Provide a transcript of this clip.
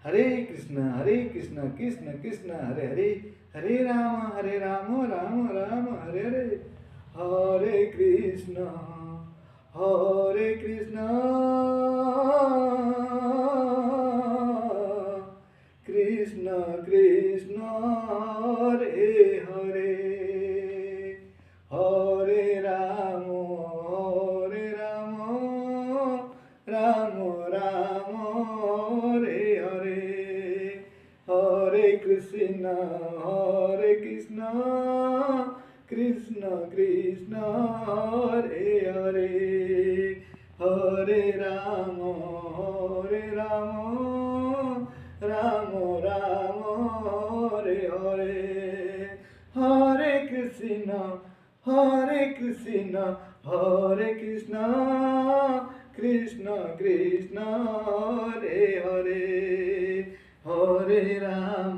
Hare Krishna Krishna Krishna Hare Hare, Hare Ram Ram Ram Hare Hare, Hare Krishna Krishna Krishna Hare Hare, Hare Ram Ram Ram Hare Hare, Hare Krishna Krishna Krishna Hare Hare, Hare Ram Ram Ram Hare Hare, Hare Krishna Hare Krishna Krishna Krishna Hare Hare, Hare Ram